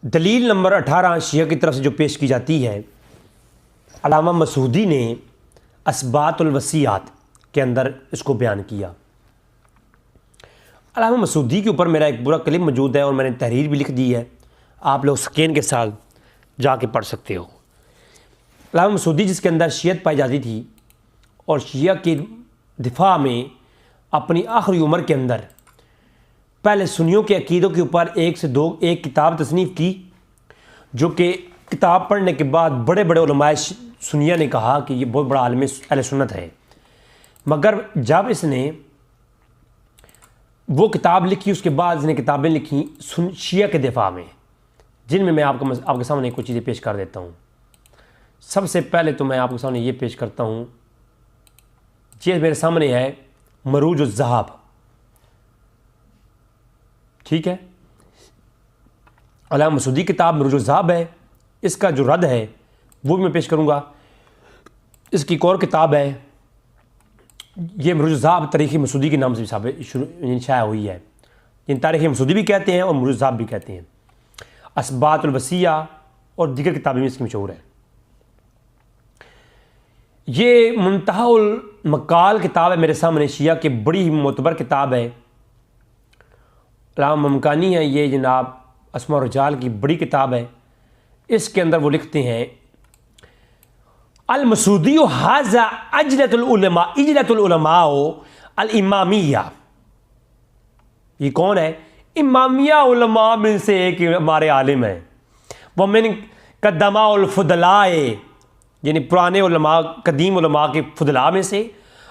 دلیل نمبر 18 شیعہ کی طرف سے جو پیش کی جاتی ہے، علامہ مسعودی نے اثبات الوصیات کے اندر اس کو بیان کیا۔ علامہ مسعودی کے اوپر میرا ایک پورا کلپ موجود ہے اور میں نے تحریر بھی لکھ دی ہے، آپ لوگ سکین کے ساتھ جا کے پڑھ سکتے ہو۔ علامہ مسعودی جس کے اندر شیعت پائی جاتی تھی اور شیعہ کی دفاع میں اپنی آخری عمر کے اندر پہلے سنیوں کے عقیدوں کے اوپر ایک کتاب تصنیف کی، جو کہ کتاب پڑھنے کے بعد بڑے بڑے علماء سنیہ نے کہا کہ یہ بہت بڑا عالم اہل سنت ہے، مگر جب اس نے وہ کتاب لکھی اس کے بعد اس نے کتابیں لکھیں شیعہ کے دفاع میں، جن میں میں آپ کے سامنے کچھ چیزیں پیش کر دیتا ہوں۔ سب سے پہلے تو میں آپ کے سامنے یہ پیش کرتا ہوں، یہ میرے سامنے ہے مروج الذہاب، ٹھیک ہے، علامہ مسعودی کتاب مروج الذہاب ہے، اس کا جو رد ہے وہ بھی میں پیش کروں گا۔ اس کی ایک اور کتاب ہے، یہ مروج الذہاب تاریخ مسعودی کے نام سے شائع ہوئی ہے، جن تاریخ مسعودی بھی کہتے ہیں اور مروج الذہاب بھی کہتے ہیں۔ اثبات الوصیہ اور دیگر کتابیں بھی اس کی مشہور ہیں۔ یہ منتہی المقال کتاب ہے میرے سامنے، شیعہ کی بڑی ہی معتبر کتاب ہے، علامہ ممکانی ہے یہ جناب، اسماء الرجال کی بڑی کتاب ہے۔ اس کے اندر وہ لکھتے ہیں المسعودی ھذا اجلۃ العلماء الامامیہ، یہ کون ہے؟ امامیہ علماء میں سے ایک ہمارے عالم ہیں۔ ومن قدماء الفضلاء، یعنی پرانے علماء قدیم علماء کے فضلاء میں سے،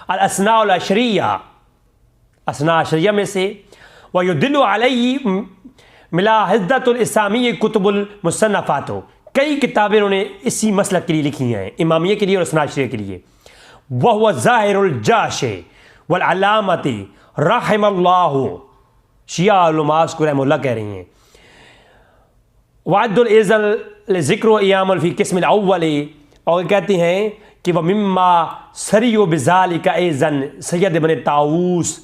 الاثنا العشریہ، اثنا عشریہ میں سے، ویدل علیہ ملاحظۃ الاسلامی کتب المصنفات، کئی کتابیں انہوں نے اسی مسلک کے لیے لکھی ہیں، امامیہ کے لیے اور اثنا عشریہ کے لیے۔ وہو ظاہر الجاش والعلامت رحم اللہ، شیعہ علماء اس کو رحم اللہ کہہ رہی ہیں۔ وعد الازل ذکر و ایام الفی قسم الاول، اور کہتے ہیں کہ وہ مما سری و بذالک ایزن سید ابن طاووس،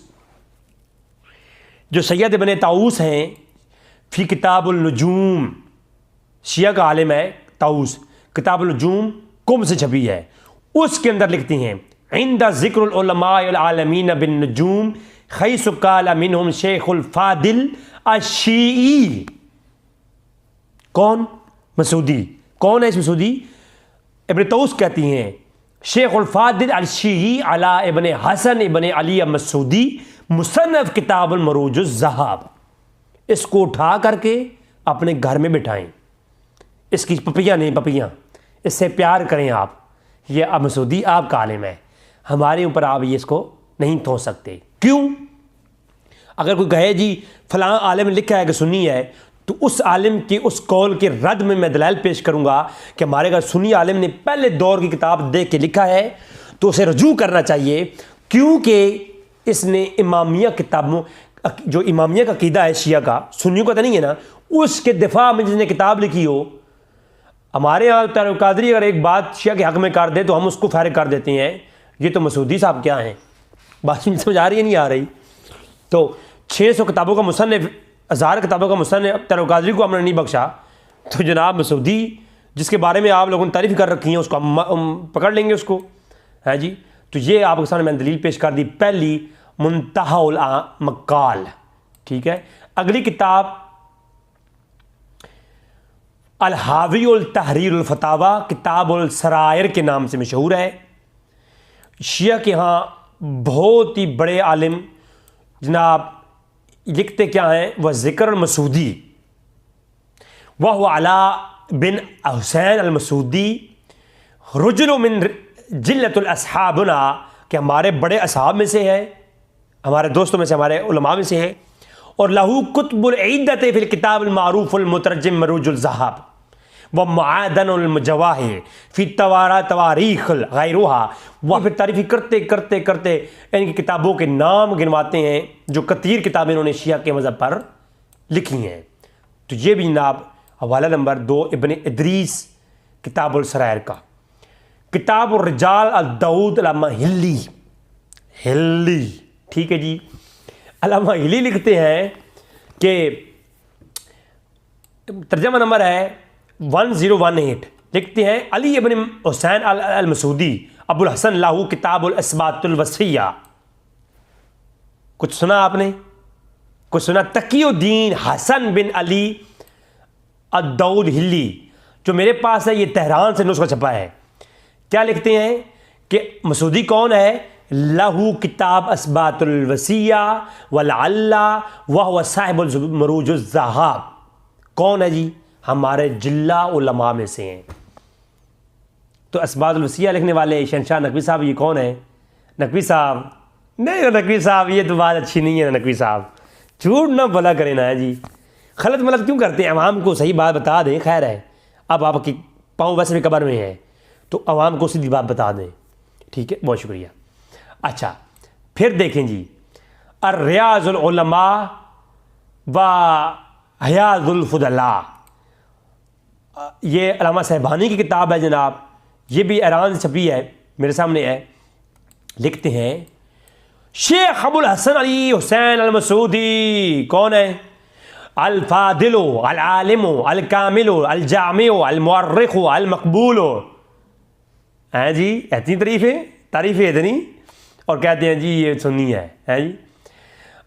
جو سید ابن طاووس ہیں، فی کتاب النجوم، شیعہ کا عالم ہے طاووس، کتاب النجوم قم سے چھپی ہے، اس کے اندر لکھتے ہیں عند ذکر العلماء العالمین بالنجوم حیث قال منہم شیخ الفاضل الشیعی۔ کون؟ مسعودی۔ کون ہے اس مسعودی؟ ابن طاووس کہتی ہیں شیخ الفاضل الشیعی علی ابن حسن ابن علی مسعودی مصنف کتاب المروج الذہاب۔ اس کو اٹھا کر کے اپنے گھر میں بٹھائیں، اس کی پپیاں نہیں پپیاں، اس سے پیار کریں آپ، یہ اب مسعودی آپ کا عالم ہے، ہمارے اوپر آپ یہ اس کو نہیں تھوپ سکتے۔ کیوں؟ اگر کوئی کہے جی فلاں عالم لکھا ہے کہ سنی ہے، تو اس عالم کے اس قول کے رد میں دلائل پیش کروں گا کہ ہمارے گھر سنی عالم نے پہلے دور کی کتاب دیکھ کے لکھا ہے، تو اسے رجوع کرنا چاہیے، کیونکہ اس نے امامیہ کتابوں، جو امامیہ کا عقیدہ ہے شیعہ کا، سنیوں کا تو نہیں ہے نا، اس کے دفاع میں جس نے کتاب لکھی ہو۔ ہمارے یہاں طارق القادری اگر ایک بات شیعہ کے حق میں کر دے تو ہم اس کو فارغ کر دیتے ہیں، یہ تو مسعودی صاحب کیا ہیں، بات سمجھ آ رہی ہے نہیں آ رہی؟ تو 600 کتابوں کا مصنف، 1000 کتابوں کا مصنف طارق القادری کو ہم نے نہیں بخشا، تو جناب مسعودی جس کے بارے میں آپ لوگوں نے تعریف کر رکھی ہیں، اس کو ہم پکڑ لیں گے اس کو، ہے جی۔ تو یہ آپ کے سامنے میں نے دلیل پیش کر دی، پہلی منتہی المقال، ٹھیک ہے۔ اگلی کتاب الحاوی التحریر الفتاوی، کتاب السرائر کے نام سے مشہور ہے۔ شیعہ کے ہاں بہت ہی بڑے عالم جناب لکھتے کیا ہیں، وہ ذکر المسعودی، وہ علی بن حسین المسعودی رجل من جلت الاصحابنا، کہ ہمارے بڑے اصحاب میں سے ہے، ہمارے دوستوں میں سے، ہمارے علماء میں سے ہیں، اور لہو کتب العدۃ فی الکتاب المعروف المترجم مروج الذہاب ومعادن المجواہر فی تواریخ غیرہا، وہ پھر تعریفی کرتے کرتے کرتے ان کی کتابوں کے نام گنواتے ہیں جو کثیر کتابیں انہوں نے شیعہ کے مذہب پر لکھی ہیں۔ تو یہ بھی جناب حوالہ نمبر 2 ابن ادریس کتاب السرائر کا۔ کتاب الرجال الدعود علامہ ہلی، ٹھیک ہے جی۔ علامہ ہلی لکھتے ہیں کہ ترجمہ نمبر ہے 1018، لکھتے ہیں علی ابن حسین المسعودی ابو الحسن لاہو کتاب الاثبات الوصیہ. کچھ سنا آپ نے؟ کچھ سنا؟ تقی الدین حسن بن علی الدود ہلی، جو میرے پاس ہے، یہ تہران سے نسخہ چھپا ہے. کیا لکھتے ہیں کہ مسعودی کون ہے؟ لہو کتاب اثبات الوصیہ ولعل وہو صاحب المروج الذہاب. کون ہے جی؟ ہمارے جلہ علماء میں سے ہیں. تو اثبات الوصیہ لکھنے والے شہنشاہ نقوی صاحب یہ کون ہے؟ نقوی صاحب نہیں، نقوی صاحب یہ تو بات اچھی نہیں ہے. نقوی صاحب جھوٹ نہ بلا کریں نا جی، غلط ملت کیوں کرتے ہیں؟ عوام کو صحیح بات بتا دیں. خیر ہے، اب آپ کی پاؤں ویسے بھی قبر میں ہیں تو عوام کو سیدھی بات بتا دیں. ٹھیک ہے، بہت شکریہ. اچھا پھر دیکھیں جی، الریاض العلماء و حیاض الفضلاء، یہ علامہ صاحبانی کی کتاب ہے جناب. یہ بھی ایران سے چھپی ہے، میرے سامنے ہے. لکھتے ہیں شیخ ابو الحسن علی حسین المسعودی کون ہے؟ الفاضل العالم الکامل الجامع المؤرخ المقبول. ہیں جی اتنی تعریفیں اتنی، اور کہتے ہیں جی یہ سنی ہے جی.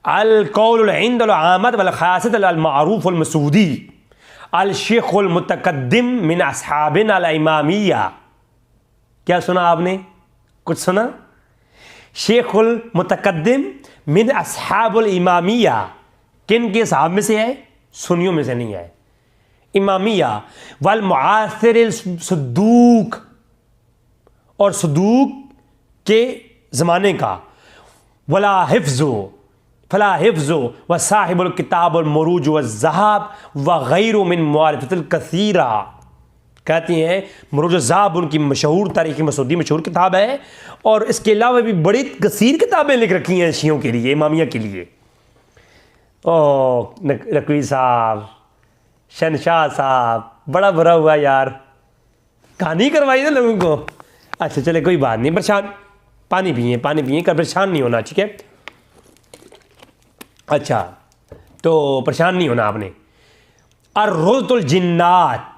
القول عند العامة والخاصة المعروف المسعودی الشیخ المتقدم من اصحابنا الامامیہ. کیا سنا آپ نے؟ کچھ سنا؟ شیخ المتقدم من اصحاب الامامیہ، کن کے صحاب میں سے ہے؟ سنیوں میں سے نہیں ہے. امامیہ والمعاصر الصدوق، اور صدوق کے زمانے کا. ولا حفظ فلا حفظ و صاحب الکتاب المروج والذہاب وغیر من معرفت الکثیرہ. کہتے ہیں مروج الذہاب ان کی مشہور تاریخ مسعودی مشہور کتاب ہے، اور اس کے علاوہ بھی بڑی کثیر کتابیں لکھ رکھی ہیں شیعوں کے لیے، امامیہ کے لیے. نقوی صاحب، شہنشاہ صاحب، بڑا برا ہوا یار، کہانی کروائی نا لوگوں کو. اچھا چلے کوئی بات نہیں، پریشان پانی پئیں کر پریشان نہیں ہونا. ٹھیک ہے، اچھا تو پریشان نہیں ہونا آپ نے. الروضۃ الجنات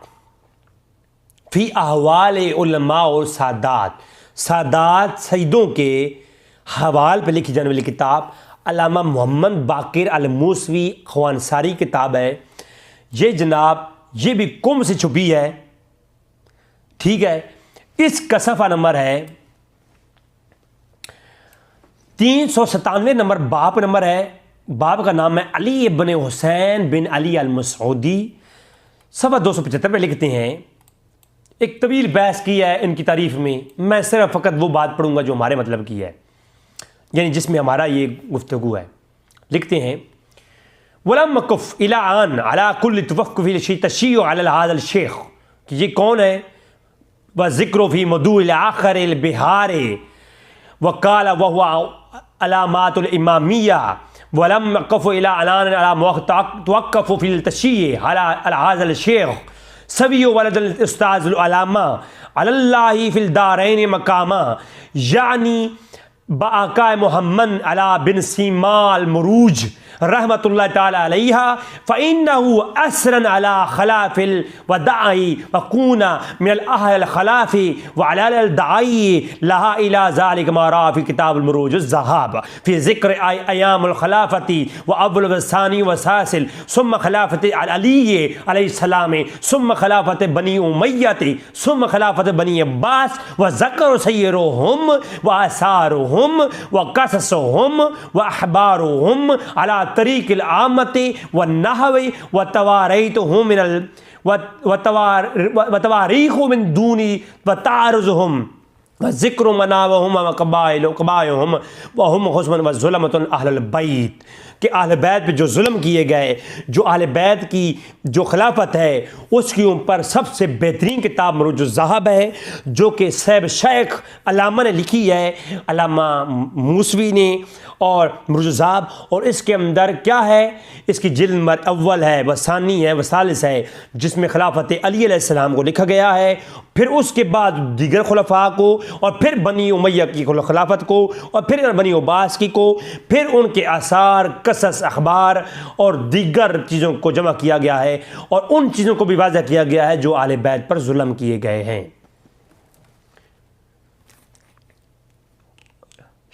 فی احوال علماء اور سادات سیدوں کے حوال پہ لکھی جانے والی کتاب علامہ محمد باقر الموسوی خوانصاری کتاب ہے. یہ جناب یہ بھی قم سے چھپی ہے. ٹھیک ہے، اس کا صفحہ نمبر ہے 397 نمبر، باب نمبر ہے، باب کا نام ہے علی ابن حسین بن علی المسعودی. صفحہ 275 پہ لکھتے ہیں، ایک طویل بحث کی ہے ان کی تعریف میں. میں صرف فقط وہ بات پڑھوں گا جو ہمارے مطلب کی ہے، یعنی جس میں ہمارا یہ گفتگو ہے. لکھتے ہیں ولم کف الی ان علی کل توقف تشیع علی هذا الشیخ، کہ یہ کون ہے؟ وذکر فی مدوع الاخر البہار وقال وهو علامات الامامیہ ولم قف الى اعلان على توقف في التشیع على هذا الشیخ سوی ولد الاستاذ العلامہ علی اللہ فی الدارین مقاما، یعنی بآقا محمد علی بن سیما المروج رحمۃ اللہ تعالی علیہ، فإنه أسرا على خلاف الوداعی وكون من الأهل الخلاف وعلى الداعی لها إلى ذلك ما رأى في كتاب المروج الذهاب في ذكر أيام الخلافة وأول والثاني والثالث ثم خلافة علي عليه السلام ثم خلافة بني أمية ثم خلافة بني عباس وذكر سيرهم وآثارهم وقصصهم وأحبارهم على طریق العامت والنحو وتواریخهم من دون وتعارضهم وذکر مناوهم وقبائهم وهم حسن وظلمۃ اہل البیت، کہ اہل بیت پہ جو ظلم کیے گئے، جو اہل بیت کی جو خلافت ہے اس کے اوپر سب سے بہترین کتاب مروج الذہاب ہے، جو کہ صاحب شیخ علامہ نے لکھی ہے، علامہ موسوی نے، اور مروج الذہاب. اور اس کے اندر کیا ہے؟ اس کی جلد نمبر اول ہے، وثانی ہے، وثالث ہے، جس میں خلافت علی علیہ السلام کو لکھا گیا ہے، پھر اس کے بعد دیگر خلفاء کو، اور پھر بنی امیہ کی خلافت کو، اور پھر بنی عباس کی کو، پھر ان کے آثار قصص اخبار اور دیگر چیزوں کو جمع کیا گیا ہے اور ان چیزوں کو بھی واضح کیا گیا ہے جو اہل بیت پر ظلم کیے گئے ہیں۔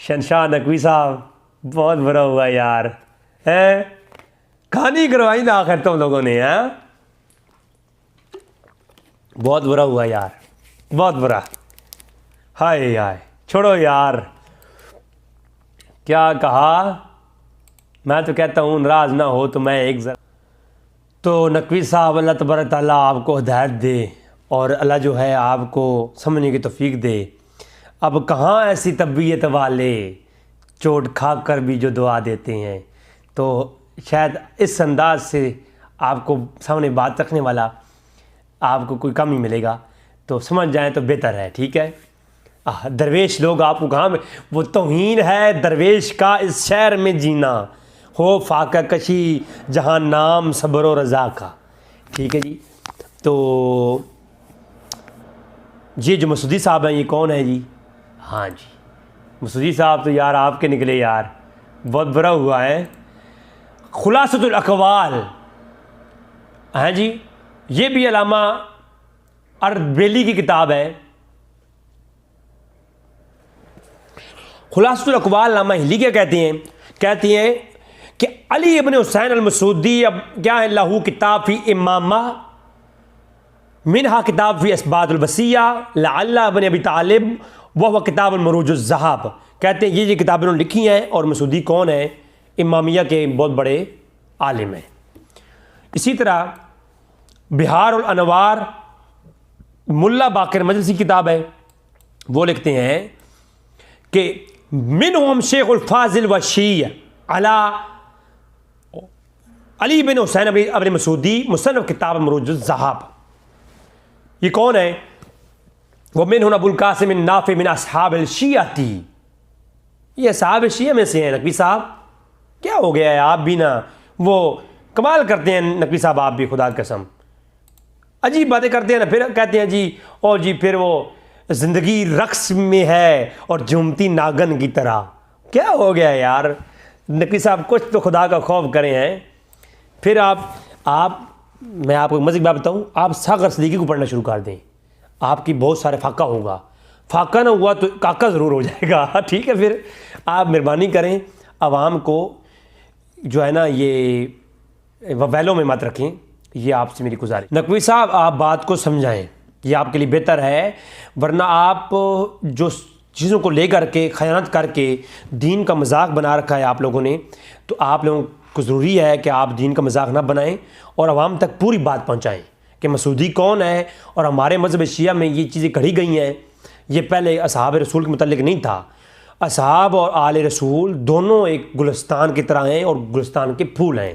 شہنشاہ نقوی صاحب بہت برا ہوا یار، کہانی کروائی نا آخر تم لوگوں نے، بہت برا ہوا یار، بہت برا۔ ہائے ہائے چھوڑو یار، کیا کہا، میں تو کہتا ہوں ناراض نہ ہو تو میں ایک ذرا تو نقوی صاحب اللہ تبارک تعالیٰ آپ کو ہدایت دے اور اللہ جو ہے آپ کو سمجھنے کی توفیق دے۔ اب کہاں ایسی طبیعت والے چوٹ کھا کر بھی جو دعا دیتے ہیں، تو شاید اس انداز سے آپ کو سامنے بات رکھنے والا آپ کو کوئی کم ہی ملے گا، تو سمجھ جائیں تو بہتر ہے، ٹھیک ہے۔ درویش لوگ آپ کو کہاں، وہ توہین ہے درویش کا اس شہر میں جینا، ہو فاقہ کشی جہاں نام صبر و رضا کا، ٹھیک ہے جی۔ تو یہ جو مسعودی صاحب ہیں یہ کون ہے جی؟ ہاں جی مسعودی صاحب تو یار آپ کے نکلے یار، بہت برا ہوا ہے۔ خلاصۃ الاقوال ہیں جی، یہ بھی علامہ اردبیلی کی کتاب ہے۔ خلاصۃ الاقوال علامہ ہلی کیا کہتے ہیں کہ علی ابن حسین المسعودی اب کیا ہے، لہو کتاب فی امامہ منہا کتاب فی اثبات البصیہ لعل ابن ابی طالب وہ کتاب المروج الذہب، کہتے ہیں یہ کتابیں انہوں نے لکھی ہیں، اور مسعودی کون ہیں؟ امامیہ کے بہت بڑے عالم ہیں۔ اسی طرح بہار الانوار ملا باقر مجلسی کتاب ہے، وہ لکھتے ہیں کہ منہم شیخ الفاضل و شیع علی بن حسین ابن مسعودی مصنف کتاب مروج الذہب، یہ کون ہے؟ وہ منہم ابو القاسم النافع من اصحاب الشیعتی، یہ اصحاب شیعہ میں سے ہیں۔ نقوی صاحب کیا ہو گیا ہے آپ بھی نا، وہ کمال کرتے ہیں نقوی صاحب آپ بھی، خدا کی قسم عجیب باتیں کرتے ہیں نا، پھر کہتے ہیں جی اور جی پھر وہ زندگی رقص میں ہے اور جھومتی ناگن کی طرح، کیا ہو گیا ہے یار نقوی صاحب، کچھ تو خدا کا خوف کرے ہیں۔ پھر میں آپ کو مزید بات بتاؤں، آپ ساغر صدیقی کو پڑھنا شروع کر دیں، آپ کی بہت سارے فاقہ ہوگا، فاقہ نہ ہوا تو کاکا ضرور ہو جائے گا، ٹھیک ہے۔ پھر آپ مہربانی کریں عوام کو جو ہے نا یہ ویلوں میں مت رکھیں، یہ آپ سے میری گزارش۔ نقوی صاحب آپ بات کو سمجھائیں، یہ آپ کے لیے بہتر ہے، ورنہ آپ جو چیزوں کو لے کر کے خیانت کر کے دین کا مذاق بنا رکھا ہے آپ لوگوں نے، تو آپ لوگوں کو ضروری ہے کہ آپ دین کا مذاق نہ بنائیں اور عوام تک پوری بات پہنچائیں کہ مسعودی کون ہے، اور ہمارے مذہب شیعہ میں یہ چیزیں گھڑی گئی ہیں، یہ پہلے اصحاب رسول کے متعلق نہیں تھا۔ اصحاب اور آل رسول دونوں ایک گلستان کی طرح ہیں اور گلستان کے پھول ہیں،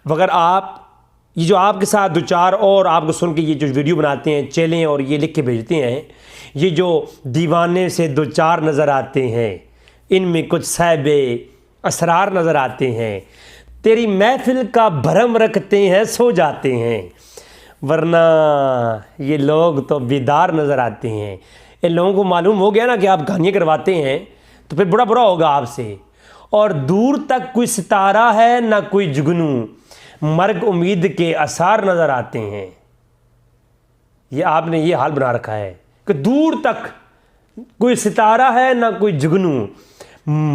مگر آپ یہ جو آپ کے ساتھ دو چار اور آپ کو سن کے یہ جو ویڈیو بناتے ہیں چیلیں اور یہ لکھ کے بھیجتے ہیں، یہ جو دیوانے سے دو چار نظر آتے ہیں، ان میں کچھ صاحب اسرار نظر آتے ہیں، تیری محفل کا بھرم رکھتے ہیں سو جاتے ہیں، ورنہ یہ لوگ تو بیدار نظر آتے ہیں۔ ان لوگوں کو معلوم ہو گیا نا کہ آپ کہانیاں کرواتے ہیں تو پھر برا ہوگا آپ سے، اور دور تک کوئی ستارہ ہے نہ کوئی جگنو، مرگ امید کے آثار نظر آتے ہیں۔ یہ آپ نے یہ حال بنا رکھا ہے کہ دور تک کوئی ستارہ ہے نہ کوئی جگنو،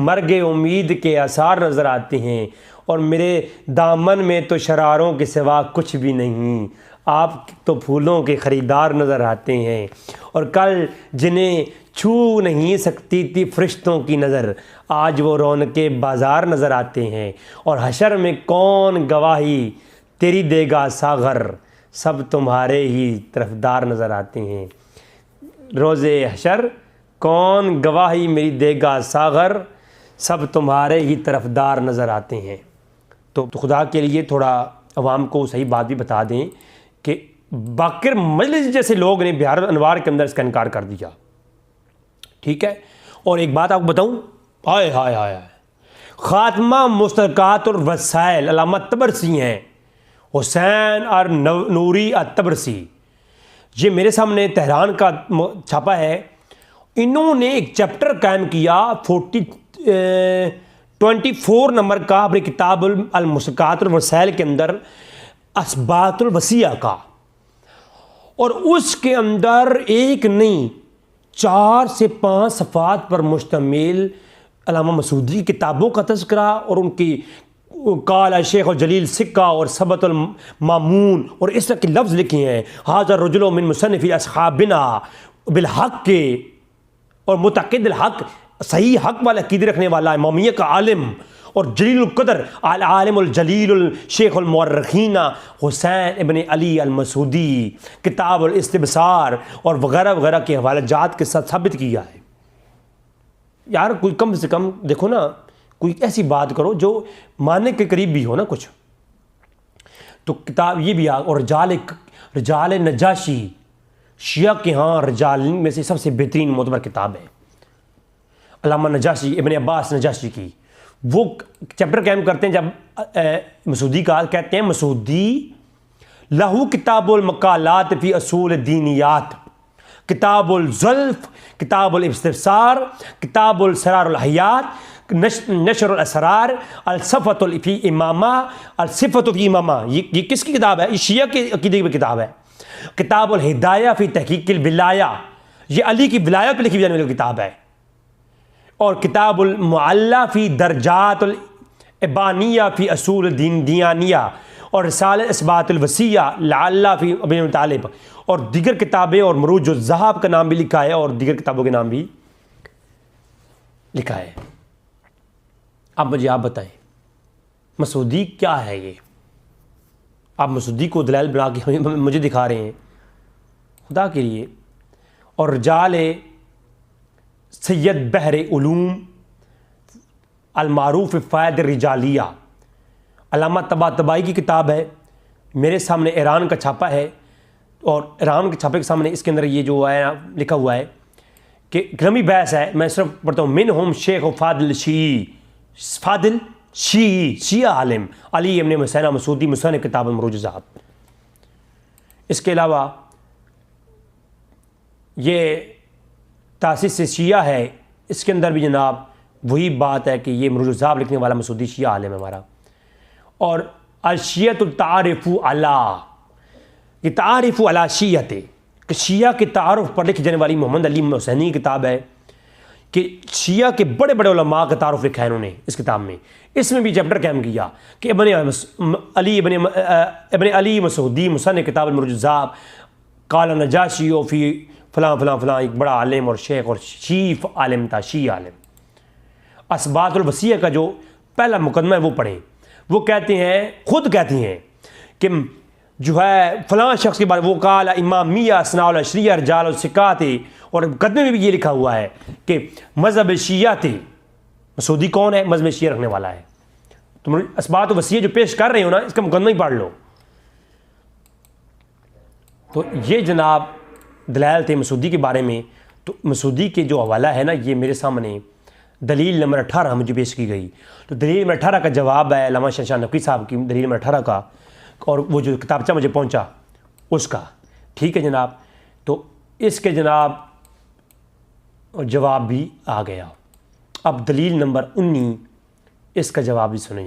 مرگ امید کے آثار نظر آتے ہیں، اور میرے دامن میں تو شراروں کے سوا کچھ بھی نہیں، آپ تو پھولوں کے خریدار نظر آتے ہیں، اور کل جنہیں چھو نہیں سکتی تھی فرشتوں کی نظر، آج وہ رونق بازار نظر آتے ہیں، اور حشر میں کون گواہی تیری دے گا ساغر، سب تمہارے ہی طرفدار نظر آتے ہیں۔ روز حشر کون گواہی میری دے گا ساغر، سب تمہارے ہی طرفدار نظر آتے ہیں۔ تو خدا کے لیے تھوڑا عوام کو صحیح بات بھی بتا دیں کہ باقر مجلس جیسے لوگ نے بہار الانوار کے اندر اس کا انکار کر دیا، ٹھیک ہے۔ اور ایک بات آپ کو بتاؤں، ہائے ہائے ہائے، خاتمہ مستحقات الوسائل علامہ طبرسی ہیں، حسین اور نوری الطبرسی، یہ میرے سامنے تہران کا چھاپا ہے۔ انہوں نے ایک چیپٹر قائم کیا 24 نمبر کا اپنی کتاب المسکات الوسائل کے اندر اثبات الوصیہ کا، اور اس کے اندر ایک نہیں 4 سے 5 صفحات پر مشتمل علامہ مسعودی کی کتابوں کا تذکرہ اور ان کی قال شیخ الجلیل سکہ اور ثبت المامون اور اس طرح کے لفظ لکھے ہیں. حاضر رجل من مصنف اصحابنا بالحق کے، اور متعقد الحق، صحیح حق والا عقیدے رکھنے والا امامیہ کا عالم اور جلیل القدر العالم الجلیل الشیخ المؤرخین حسین ابن علی المسعودی کتاب الاستبصار اور وغیرہ وغیرہ کے حوالہ جات کے ساتھ ثابت کیا ہے. یار کوئی کم سے کم دیکھو نا، کوئی ایسی بات کرو جو ماننے کے قریب بھی ہو نا کچھ. تو کتاب یہ بھی اور رجال نجاشی شیعہ کے ہاں رجال میں سے سب سے بہترین معتبر کتاب ہے علامہ نجاشی ابن عباس نجاشی کی. وہ چیپٹر قائم کرتے ہیں جب مسعودی کا کہتے ہیں مسعودی لہو کتاب المقالات فی اصول الدینیات، کتاب الزلف، کتاب الاستبصار، کتاب السرار الحیات، نشر الاسرار، الصفۃ فی امامہ، الصفۃ فی امامہ. یہ کس کی کتاب ہے؟ یہ شیعہ کے عقیدے کی کتاب ہے. کتاب الہدایہ فی تحقیق الولایہ، یہ علی کی ولایت پہ لکھی جانے والی کتاب ہے. اور کتاب المعلی فی درجات الابانیہ فی اصول الدین دیانیہ، اور رسالہ اثبات الوصیہ لعلہ فی ابن طالب، اور دیگر کتابیں، اور مروج الذہب کا نام بھی لکھا ہے اور دیگر کتابوں کے نام بھی لکھا ہے. اب مجھے آپ بتائیں مسعودی کیا ہے؟ یہ آپ مسعودی کو دلائل بنا کے مجھے دکھا رہے ہیں خدا کے لیے. اور رجال سید بحر علوم المعروف فائد الرجالیہ، علامہ طباطبائی کی کتاب ہے، میرے سامنے ایران کا چھاپا ہے، اور ایران کے چھاپے کے سامنے اس کے اندر یہ جو ہے لکھا ہوا ہے کہ لمبی بحث ہے، میں صرف پڑھتا ہوں. منہم شیخ فاضل شیعہ عالم علی ابن حسین مسعودی مصنف کتاب مروج الذہب. اس کے علاوہ یہ تاسیس شیعہ ہے، اس کے اندر بھی جناب وہی بات ہے کہ یہ مروج الذہب لکھنے والا مسعودی شیعہ عالم ہے ہمارا. اور الشیعۃ التعارف علی، یہ تعارف علی شیعۃ، کہ شیعہ کے تعارف پر لکھی جانے والی محمد علی حسینی کی کتاب ہے کہ شیعہ کے بڑے بڑے علماء کا تعارف لکھا ہے انہوں نے اس کتاب میں. اس میں بھی چیپٹر قائم کیا کہ ابن علی مسعودی مصنف کتاب المروج الذہب قال نجاشی فی فلاں فلاں فلاں، ایک بڑا عالم اور شیخ اور شیف عالم تھا، شیعہ عالم. اثبات الوصیہ کا جو پہلا مقدمہ ہے وہ پڑھیں. وہ کہتے ہیں، خود کہتی ہیں کہ جو ہے فلاں شخص کے بارے وہ قال امامیہ اثنا العشریہ رجال الثقات، اور مقدمے میں بھی یہ لکھا ہوا ہے کہ مذہب شیعہ تھے. مسعودی کون ہے؟ مذہب شیعہ رکھنے والا ہے. تم اثبات الوصیہ جو پیش کر رہے ہو نا، اس کا مقدمہ ہی پڑھ لو. تو یہ جناب دلائل تھے مسعودی کے بارے میں. تو مسعودی کے جو حوالہ ہے نا، یہ میرے سامنے دلیل نمبر 18 مجھے پیش کی گئی. تو دلیل نمبر 18 کا جواب ہے علامہ شہنشاہ نقوی صاحب کی دلیل نمبر 18 کا، اور وہ جو کتابچہ مجھے پہنچا اس کا. ٹھیک ہے جناب. تو اس کے جناب جواب بھی آ گیا. اب دلیل نمبر 19 اس کا جواب بھی سنیں.